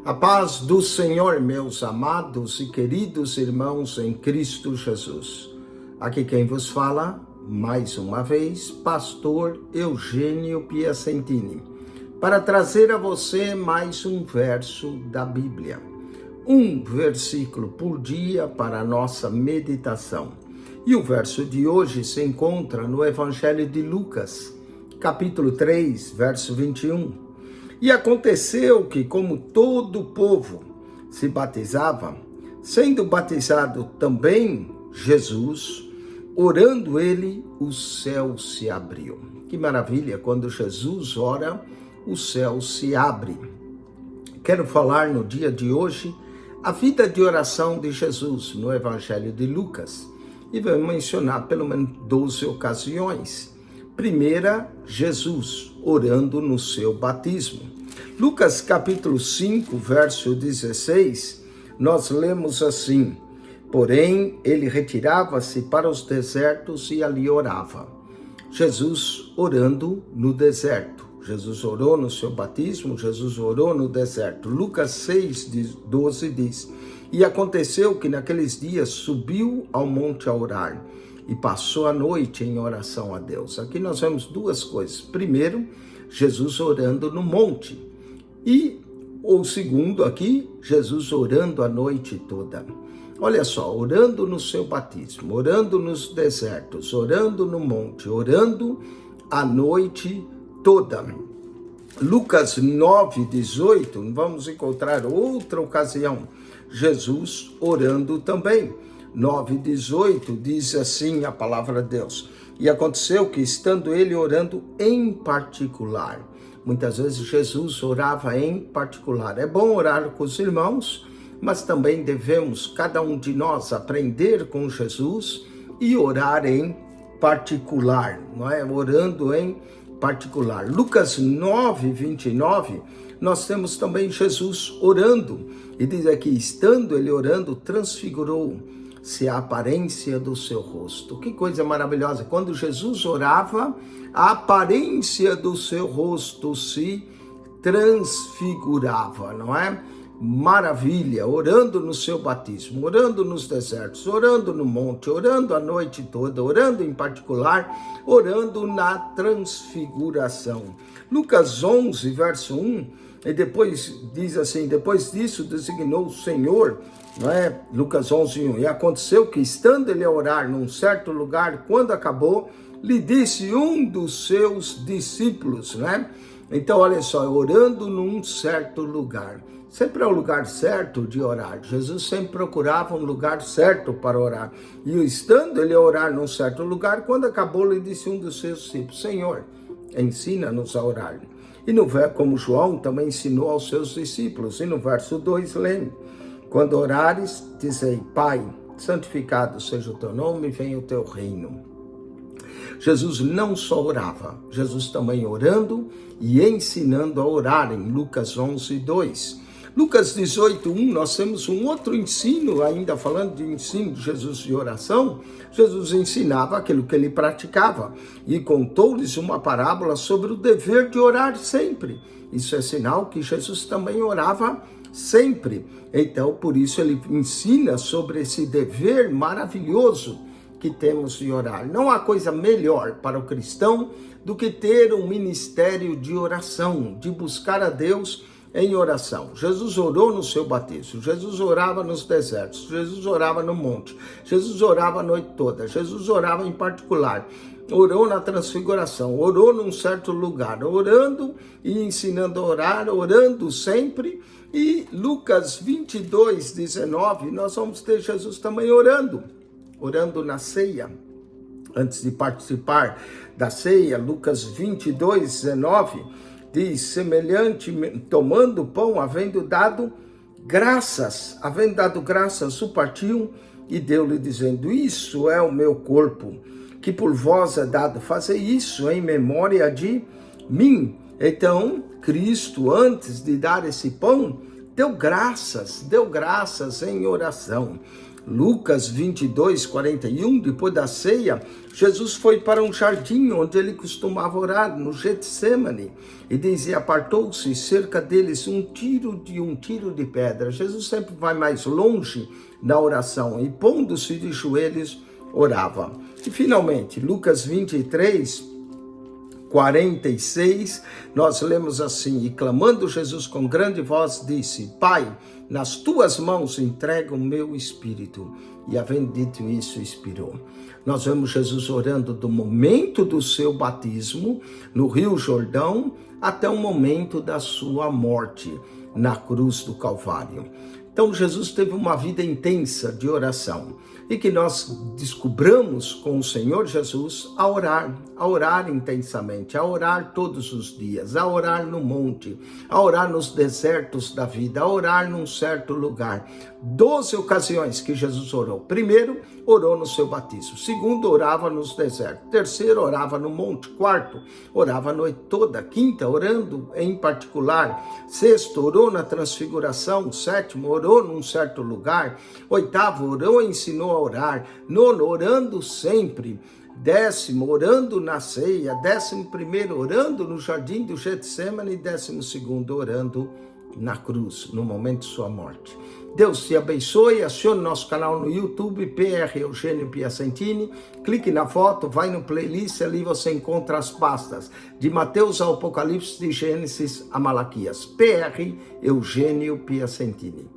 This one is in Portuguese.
A paz do Senhor, meus amados e queridos irmãos em Cristo Jesus. Aqui quem vos fala, mais uma vez, pastor Eugênio Piacentini, para trazer a você mais um verso da Bíblia. Um versículo por dia para a nossa meditação. E o verso de hoje se encontra no Evangelho de Lucas, capítulo 3, verso 21. E aconteceu que, como todo o povo se batizava, sendo batizado também Jesus, orando ele, o céu se abriu. Que maravilha, quando Jesus ora, o céu se abre. Quero falar no dia de hoje a vida de oração de Jesus no Evangelho de Lucas. E vou mencionar pelo menos 12 ocasiões. Primeira, Jesus orando no seu batismo. Lucas capítulo 5, verso 16, nós lemos assim: porém, ele retirava-se para os desertos e ali orava. Jesus orando no deserto. Jesus orou no seu batismo, Jesus orou no deserto. Lucas 6, 12 diz: e aconteceu que naqueles dias subiu ao monte a orar e passou a noite em oração a Deus. Aqui nós vemos duas coisas. Primeiro, Jesus orando no monte. E o segundo aqui, Jesus orando a noite toda. Olha só, orando no seu batismo, orando nos desertos, orando no monte, orando a noite toda. Lucas 9, 18, vamos encontrar outra ocasião. Jesus orando também. 9, 18 diz assim a palavra de Deus: e aconteceu que, estando ele orando em particular, muitas vezes Jesus orava em particular. É bom orar com os irmãos, mas também devemos, cada um de nós, aprender com Jesus e orar em particular, não é? Orando em particular. Lucas 9, 29, nós temos também Jesus orando. E diz aqui, estando ele orando, transfigurou-se a aparência do seu rosto. Que coisa maravilhosa! Quando Jesus orava, a aparência do seu rosto se transfigurava, não é? Maravilha, orando no seu batismo, orando nos desertos, orando no monte, orando a noite toda, orando em particular, orando na transfiguração. Lucas 11, verso 1, e depois diz assim, depois disso designou o Senhor, não é? Lucas 11, 1, e aconteceu que, estando ele a orar num certo lugar, quando acabou, lhe disse um dos seus discípulos, né? Então, olha só, orando num certo lugar. Sempre é o lugar certo de orar. Jesus sempre procurava um lugar certo para orar. E estando ele a orar num certo lugar, quando acabou, lhe disse um dos seus discípulos: Senhor, ensina-nos a orar. E no verso, como João também ensinou aos seus discípulos. E no verso 2, lembra: quando orares, dizei: Pai, santificado seja o teu nome, venha o teu reino. Jesus não só orava, Jesus também orando e ensinando a orar, em Lucas 11, 2. Lucas 18, 1, nós temos um outro ensino, ainda falando de ensino de Jesus de oração. Jesus ensinava aquilo que ele praticava e contou-lhes uma parábola sobre o dever de orar sempre. Isso é sinal que Jesus também orava sempre. Então, por isso ele ensina sobre esse dever maravilhoso que temos de orar. Não há coisa melhor para o cristão do que ter um ministério de oração, de buscar a Deus em oração. Jesus orou no seu batismo, Jesus orava nos desertos, Jesus orava no monte, Jesus orava a noite toda, Jesus orava em particular, orou na transfiguração, orou num certo lugar, orando e ensinando a orar, orando sempre. E Lucas 22, 19, nós vamos ter Jesus também orando na ceia, antes de participar da ceia. Lucas 22, 19, diz, semelhante, tomando o pão, havendo dado graças, o partiu e deu-lhe, dizendo, isso é o meu corpo, que por vós é dado, fazei isso em memória de mim. Então, Cristo, antes de dar esse pão, deu graças em oração. Lucas 22, 41, depois da ceia, Jesus foi para um jardim onde ele costumava orar, no Getsemane, e dizia, apartou-se cerca deles um tiro de pedra. Jesus sempre vai mais longe na oração, e pondo-se de joelhos, orava. E finalmente, Lucas 23, 46, nós lemos assim, e clamando Jesus com grande voz, disse, Pai, nas tuas mãos entrego o meu espírito. E havendo dito isso, expirou. Nós vemos Jesus orando do momento do seu batismo, no Rio Jordão, até o momento da sua morte, na cruz do Calvário. Então, Jesus teve uma vida intensa de oração e que nós descobramos com o Senhor Jesus a orar intensamente, a orar todos os dias, a orar no monte, a orar nos desertos da vida, a orar num certo lugar. 12 ocasiões que Jesus orou. Primeiro, orou no seu batismo. Segundo, orava nos desertos. Terceiro, orava no monte. Quarto, orava a noite toda. Quinta, orando em particular. Sexto, orou na transfiguração. Sétimo, orou num certo lugar. Oitavo, orou e ensinou a orar. Nono, orando sempre. Décimo, orando na ceia. 11º, orando no jardim do Getsemane. E 12º, orando na cruz, no momento de sua morte. Deus te abençoe, acione nosso canal no YouTube, PR Eugênio Piacentini, clique na foto, vai no playlist, ali você encontra as pastas de Mateus ao Apocalipse, de Gênesis a Malaquias, PR Eugênio Piacentini.